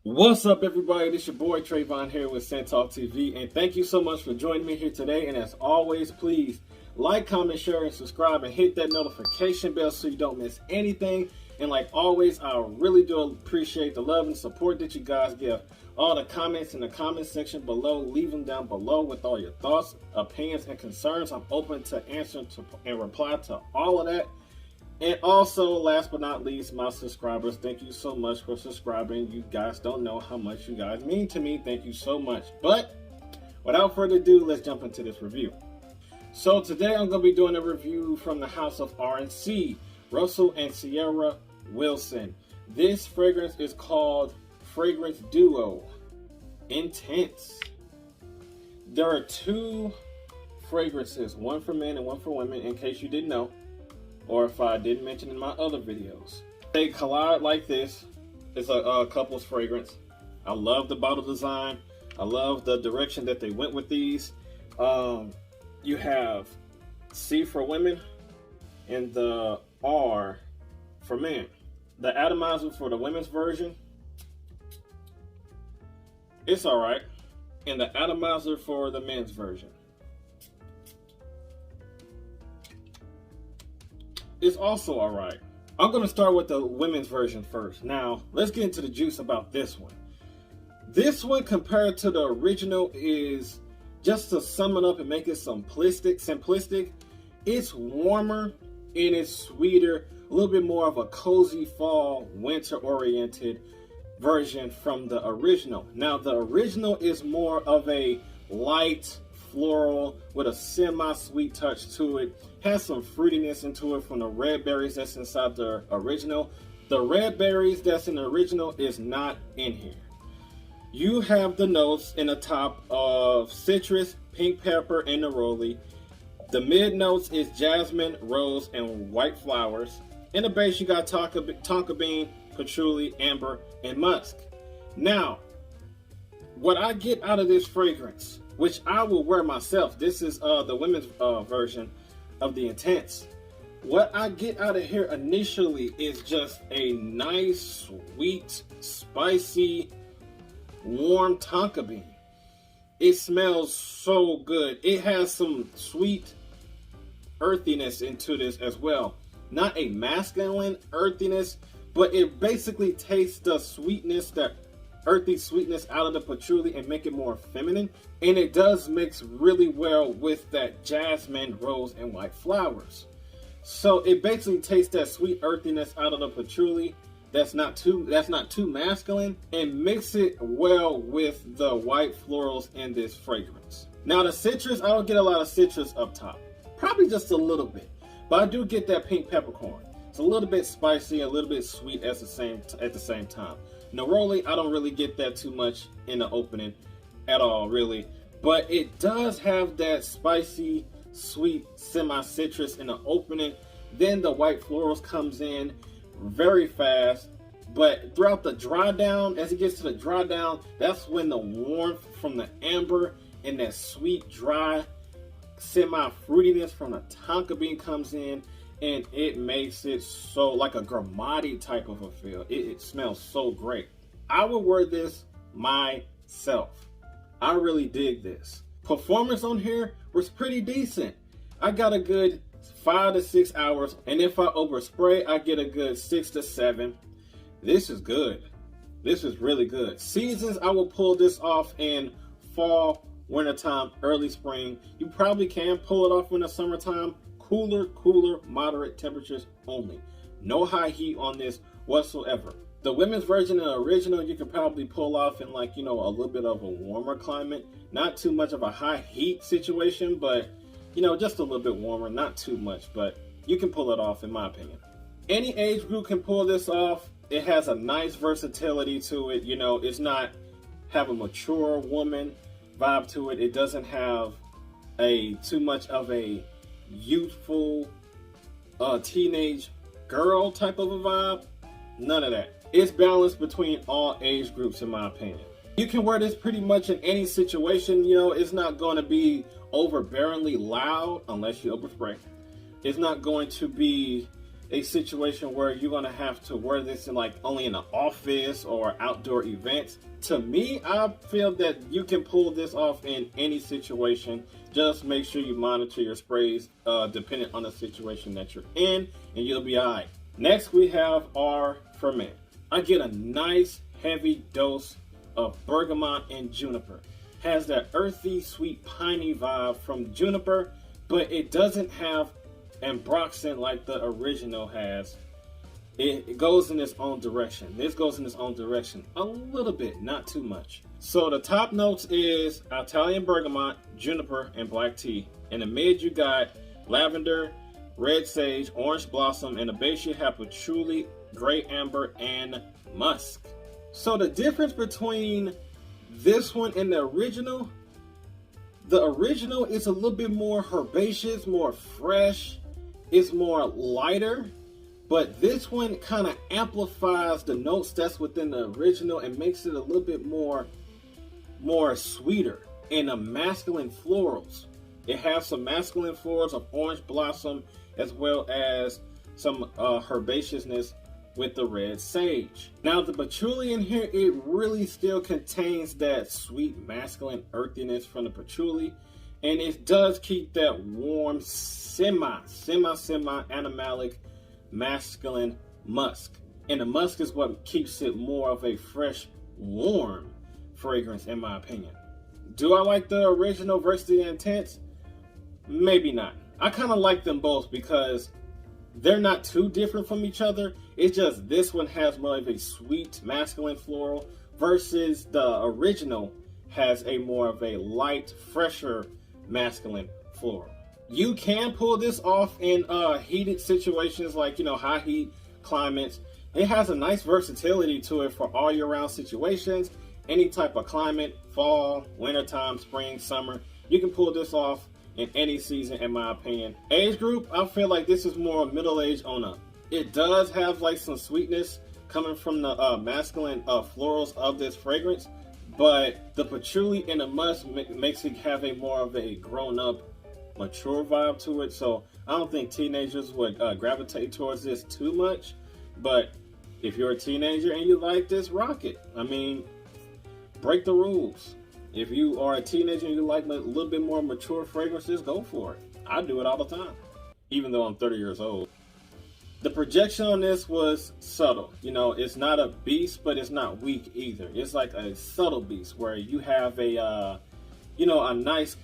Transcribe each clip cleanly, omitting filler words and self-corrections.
What's up, everybody? This your boy Trayvon here with Scent Talk TV, and thank you so much for joining me here today. And as always, please like, comment, share, and subscribe, and hit that notification bell so you don't miss anything. And like always, I really do appreciate the love and support that you guys give. All the comments in the comment section below, leave them down below with all your thoughts, opinions, and concerns. I'm open to answer and reply to all of that. And also, last but not least, my subscribers, thank you so much for subscribing. You guys don't know how much you guys mean to me. Thank you so much. But without further ado, let's jump into this review. So today I'm going to be doing a review from the house of randc, Russell and Sierra Wilson. This fragrance is called Fragrance Duo Intense. There are two fragrances, one for men and one for women, in case you didn't know, or if I didn't mention in my other videos. They collide like this. It's a couple's fragrance. I love the bottle design. I love the direction that they went with these. You have C for women and the R for men. The atomizer for the women's version, it's all right. And the atomizer for the men's version, it's also all right. I'm going to start with the women's version first. Now, let's get into the juice about this one. This one, compared to the original, is, just to sum it up and make it simplistic, it's warmer and it's sweeter, a little bit more of a cozy fall, winter-oriented version from the original. Now, the original is more of a light floral with a semi-sweet touch to it. Has some fruitiness into it from the red berries that's inside the original. The red berries that's in the original is not in here. You have the notes in the top of citrus, pink pepper, and neroli. The mid notes is jasmine, rose, and white flowers. In the base, you got tonka bean, patchouli, amber, and musk. Now, what I get out of this fragrance, which I will wear myself, this is the women's version of the Intense. What I get out of here initially is just a nice, sweet, spicy, warm tonka bean. It smells so good. It has some sweet earthiness into this as well. Not a masculine earthiness, but it basically tastes the sweetness, that earthy sweetness out of the patchouli, and make it more feminine. And it does mix really well with that jasmine, rose, and white flowers. So it basically tastes that sweet earthiness out of the patchouli that's not too masculine, and mix it well with the white florals in this fragrance. Now the citrus, I don't get a lot of citrus up top, probably just a little bit, but I do get that pink peppercorn. It's a little bit spicy, a little bit sweet at the same time. Neroli, I don't really get that too much in the opening at all, really. But it does have that spicy, sweet, semi-citrus in the opening. Then the white florals comes in very fast. But throughout the dry down, as it gets to the dry down, that's when the warmth from the amber and that sweet, dry, semi-fruitiness from the tonka bean comes in. And it makes it so like a gourmand type of a feel. It smells so great. I would wear this myself. I really dig this. Performance on here was pretty decent. I got a good 5 to 6 hours. And if I overspray, I get a good 6 to 7. This is good. This is really good. Seasons, I will pull this off in fall, wintertime, early spring. You probably can pull it off in the summertime. Cooler, moderate temperatures only. No high heat on this whatsoever. The women's version and the original, you can probably pull off in, like, a little bit of a warmer climate. Not too much of a high heat situation, but, just a little bit warmer. Not too much, but you can pull it off, in my opinion. Any age group can pull this off. It has a nice versatility to it. It's not have a mature woman vibe to it. It doesn't have too much of a youthful teenage girl type of a vibe. None of that. It's balanced between all age groups, in my opinion. You can wear this pretty much in any situation. It's not going to be overbearingly loud unless you overspray. It's not going to be a situation where you're gonna have to wear this in like only in an office or outdoor events. To me, I feel that you can pull this off in any situation. Just make sure you monitor your sprays depending on the situation that you're in, and you'll be all right. Next, we have our ferment. I get a nice heavy dose of bergamot and juniper. Has that earthy, sweet, piney vibe from juniper, but it doesn't have ambroxan like the original has. It goes in its own direction. This goes in its own direction a little bit, not too much. So the top notes is Italian bergamot, juniper, and black tea. In the mid, you got lavender, red sage, orange blossom, and the base you have patchouli, gray amber, and musk. So the difference between this one and the original is a little bit more herbaceous, more fresh, it's more lighter, but this one kind of amplifies the notes that's within the original and makes it a little bit more sweeter and a masculine florals. It has some masculine florals of orange blossom as well as some herbaceousness with the red sage. Now the patchouli in here, it really still contains that sweet masculine earthiness from the patchouli, and it does keep that warm semi animalic masculine musk. And the musk is what keeps it more of a fresh, warm fragrance in my opinion. Do I like the original versus the intense? Maybe not. I kind of like them both because they're not too different from each other. It's just this one has more of a sweet masculine floral versus the original has a more of a light, fresher masculine floral. You can pull this off in heated situations like, high heat climates. It has a nice versatility to it for all year round situations, any type of climate, fall, wintertime, spring, summer. You can pull this off in any season, in my opinion. Age group, I feel like this is more middle-aged on up. It does have like some sweetness coming from the masculine florals of this fragrance, but the patchouli and the musk makes it have a more of a grown-up, mature vibe to it. So I don't think teenagers would gravitate towards this too much, but if you're a teenager and you like this, rock it. I mean, break the rules. If you are a teenager and you like a little bit more mature fragrances, go for it. I do it all the time, even though I'm 30 years old. The projection on this was subtle. It's not a beast, but it's not weak either. It's like a subtle beast where you have a nice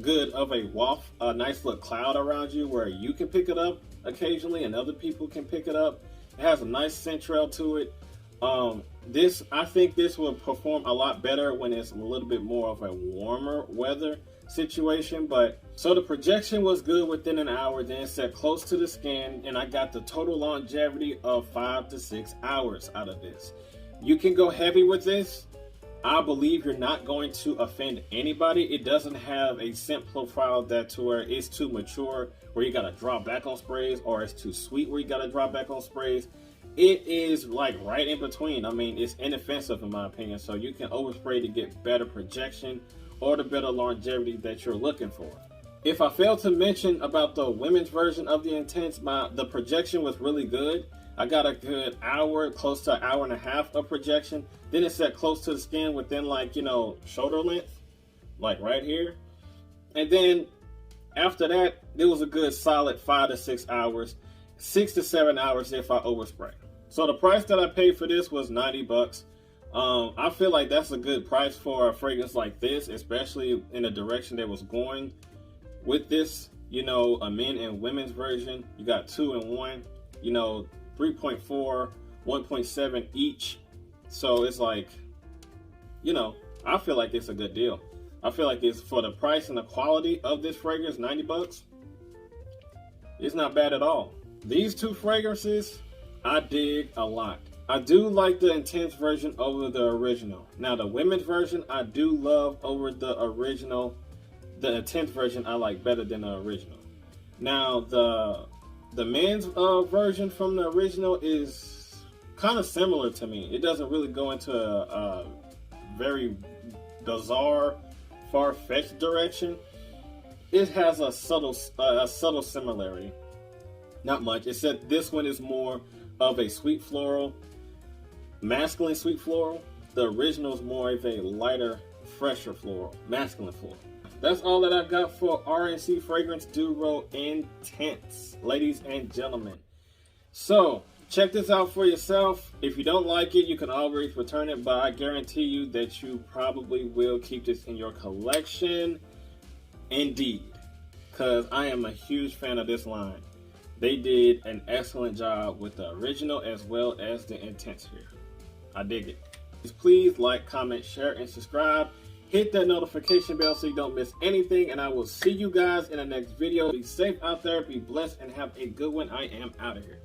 good of a waft, a nice little cloud around you where you can pick it up occasionally and other people can pick it up. It has a nice central to it. I think this will perform a lot better when it's a little bit more of a warmer weather situation. But so the projection was good within an hour, then it set close to the skin, and I got the total longevity of 5 to 6 hours out of this. You can go heavy with this. I believe you're not going to offend anybody. It doesn't have a scent profile that to where it's too mature where you gotta drop back on sprays, or it's too sweet where you gotta drop back on sprays. It is like right in between. I mean, it's inoffensive in my opinion. So you can overspray to get better projection or the better longevity that you're looking for. If I failed to mention about the women's version of the Intense, the projection was really good. I got a good hour, close to an hour and a half of projection. Then it set close to the skin within shoulder length, like right here. And then after that, it was a good solid 5 to 6 hours, 6 to 7 hours if I overspray. So the price that I paid for this was $90. I feel like that's a good price for a fragrance like this, especially in the direction they was going with this. A men and women's version. You got 2 in 1. 3.4, 1.7 each. So it's like, I feel like it's a good deal. I feel like it's for the price and the quality of this fragrance, $90. It's not bad at all. These two fragrances, I dig a lot. I do like the Intense version over the original. Now the women's version, I do love over the original. The Intense version, I like better than the original. Now the men's version from the original is kind of similar to me. It doesn't really go into a very bizarre, far-fetched direction. It has a subtle similarity. Not much. It said this one is more of a sweet floral, masculine sweet floral. The original is more of a lighter, fresher floral, masculine floral. That's all that I've got for RNC Fragrance Duo Intense, ladies and gentlemen. So check this out for yourself. If you don't like it, you can always return it, but I guarantee you that you probably will keep this in your collection. Indeed, because I am a huge fan of this line. They did an excellent job with the original as well as the Intense here. I dig it. Please like, comment, share, and subscribe. Hit that notification bell so you don't miss anything, and I will see you guys in the next video. Be safe out there, be blessed, and have a good one. I am out of here.